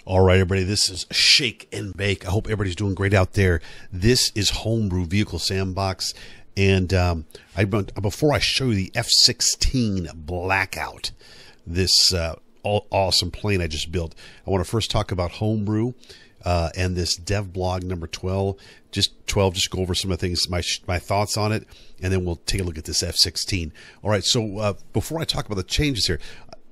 All right, everybody, this is Shake and Bake. I hope everybody's doing great out there. This is Homebrew Vehicle Sandbox. And before I show you the F16 Blackout, this awesome plane I just built, I want to first talk about Homebrew and this dev blog number 12. Just go over some of the things, my thoughts on it, and then we'll take a look at this F16. All right, so before I talk about the changes here,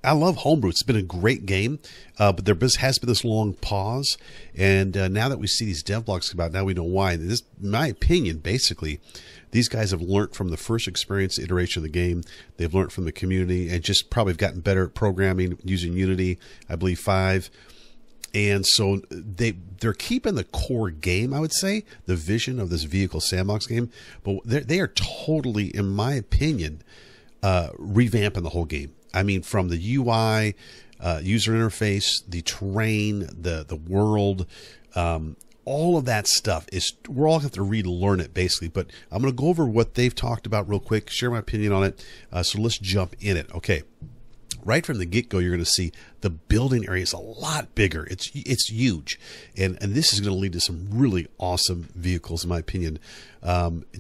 I love Homebrew. It's been a great game, but there has been this long pause. And now that we see these dev blogs come out, now we know why. This, in my opinion, basically, these guys have learned from the first experience iteration of the game. They've learned from the community and just probably have gotten better at programming using Unity, I believe 5. And so they're keeping the core game, I would say, the vision of this Vehicle Sandbox game. But they are totally, in my opinion, revamping the whole game. I mean, from the UI, user interface, the terrain, the world, all of that stuff we're all going to have to relearn it basically. But I'm going to go over what they've talked about real quick, share my opinion on it. So let's jump in it. Okay. Right from the get-go, you're going to see the building area is a lot bigger. It's huge, and this is going to lead to some really awesome vehicles, in my opinion.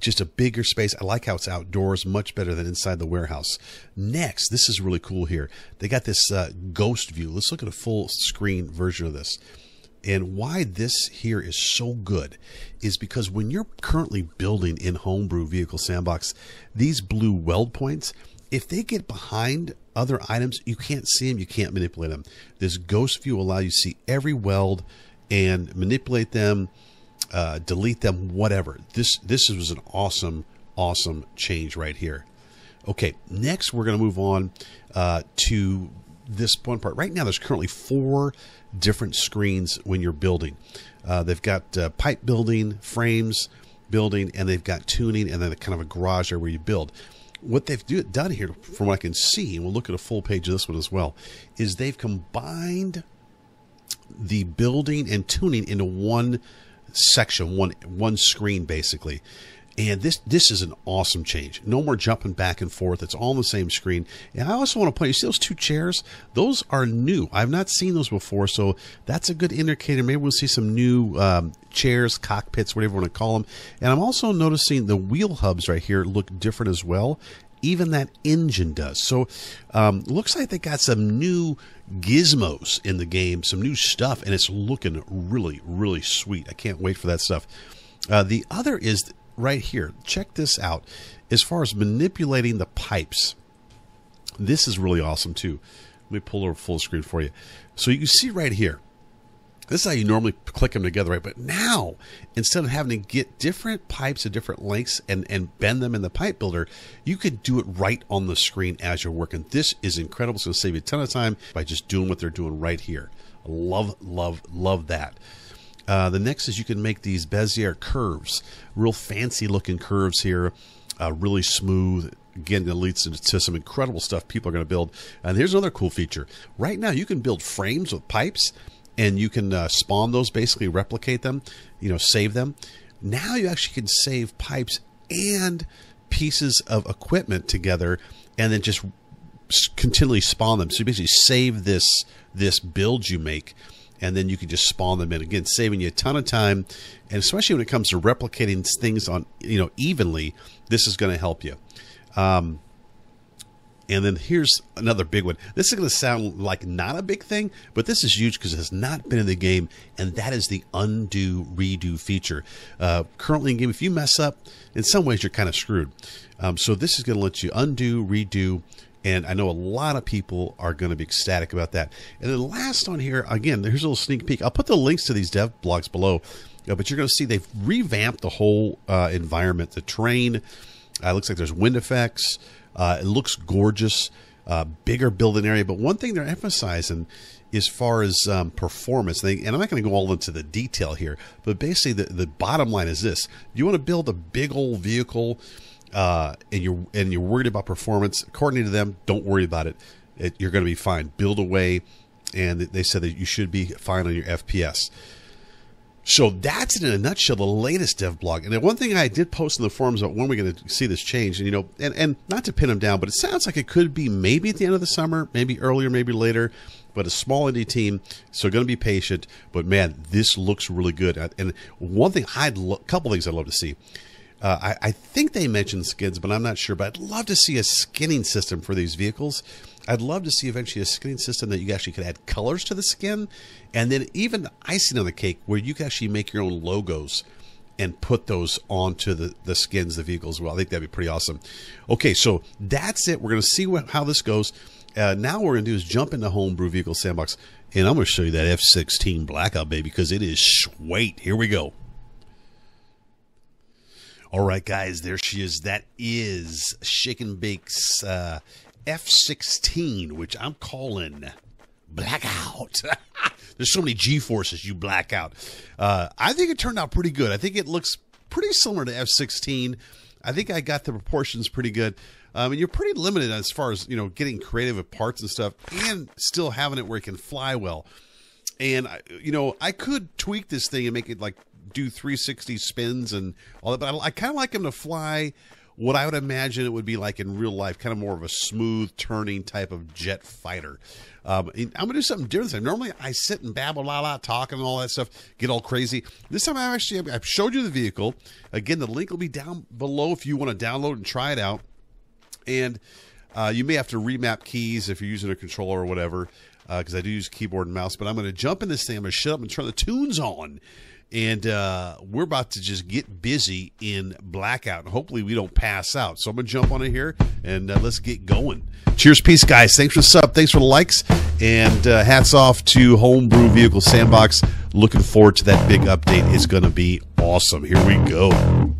Just a bigger space. I like how it's outdoors, much better than inside the warehouse. Next, this is really cool here. They got this ghost view. Let's look at a full screen version of this. And why this here is so good is because when you're currently building in Homebrew Vehicle Sandbox, these blue weld points, if they get behind other items, you can't see them, you can't manipulate them. This ghost view will allow you to see every weld and manipulate them, delete them, whatever. This was an awesome change right here. Okay, next we're going to move on to this one part. Right now there's currently 4 different screens when you're building. They've got pipe building, frames building, and they've got tuning, and then kind of a garage area where you build. What they've done here, from what I can see, and we'll look at a full page of this one as well, is they've combined the building and tuning into one section, one screen basically. And this is an awesome change. No more jumping back and forth. It's all on the same screen. And I also want to point, you see those 2 chairs? Those are new. I've not seen those before, so that's a good indicator. Maybe we'll see some new chairs, cockpits, whatever you want to call them. And I'm also noticing the wheel hubs right here look different as well. Even that engine does. So looks like they got some new gizmos in the game, some new stuff, and it's looking really, really sweet. I can't wait for that stuff. The other is right here. Check this out. As far as manipulating the pipes, this is really awesome too. Let me pull over full screen for you. So you can see right here, this is how you normally click them together, right? But now, instead of having to get different pipes of different lengths and bend them in the pipe builder, you could do it right on the screen as you're working. This is incredible. It's going to save you a ton of time by just doing what they're doing right here. Love that. The next is you can make these Bezier curves, real fancy looking curves here, really smooth. Again, that leads to some incredible stuff people are going to build. And here's another cool feature. Right now, you can build frames with pipes, and you can spawn those, basically replicate them, save them. Now you actually can save pipes and pieces of equipment together, and then just continually spawn them. So you basically save this build you make, and then you can just spawn them in. Again, saving you a ton of time, and especially when it comes to replicating things on evenly, this is going to help you. And then here's another big one. This is going to sound like not a big thing, but this is huge because it has not been in the game, and that is the undo redo feature. Currently in game, if you mess up, in some ways you're kind of screwed. So this is going to let you undo, redo, and I know a lot of people are going to be ecstatic about that. And then last on here, again, here's a little sneak peek. I'll put the links to these dev blogs below, but you're going to see they've revamped the whole environment. The terrain, looks like there's wind effects. It looks gorgeous, bigger building area. But one thing they're emphasizing as far as performance, and I'm not going to go all into the detail here, but basically the bottom line is this. You want to build a big old vehicle, and you're worried about performance. According to them, don't worry about it. You're going to be fine. Build away, and they said that you should be fine on your FPS. So that's in a nutshell the latest dev blog. And the one thing I did post in the forums about when we're going to see this change, and and not to pin them down, but it sounds like it could be maybe at the end of the summer, maybe earlier, maybe later. but a small indie team, so going to be patient. But man, this looks really good. And one thing couple things I'd love to see. I think they mentioned skins, but I'm not sure. But I'd love to see a skinning system for these vehicles. I'd love to see eventually a skinning system that you actually could add colors to the skin, and then even icing on the cake where you can actually make your own logos and put those onto the skins, the vehicles as well. I think that'd be pretty awesome. Okay, so that's it. We're going to see how this goes. Now what we're going to do is jump into Homebrew Vehicle Sandbox, and I'm going to show you that F16 Blackout, baby, because it is sweet. Here we go. All right, guys, there she is. That is Shake and Bake's F16, which I'm calling Blackout. There's so many G-forces you black out. I think it turned out pretty good. I think it looks pretty similar to F16. I think I got the proportions pretty good. And you're pretty limited as far as, you know, getting creative with parts and stuff and still having it where it can fly well. And, you know, I could tweak this thing and make it like do 360 spins and all that, but I kind of like them to fly what I would imagine it would be like in real life, kind of more of a smooth turning type of jet fighter. I'm going to do something different. Normally I sit and babble, talking and all that stuff, get all crazy. This time I've showed you the vehicle. Again, the link will be down below if you want to download and try it out. And you may have to remap keys if you're using a controller or whatever, because I do use keyboard and mouse. But I'm going to jump in this thing. I'm going to shut up and turn the tunes on. And we're about to just get busy in Blackout. And hopefully we don't pass out. So I'm going to jump on it here, and let's get going. Cheers, peace, guys. Thanks for the sub. Thanks for the likes. And hats off to Homebrew Vehicle Sandbox. Looking forward to that big update. It's going to be awesome. Here we go.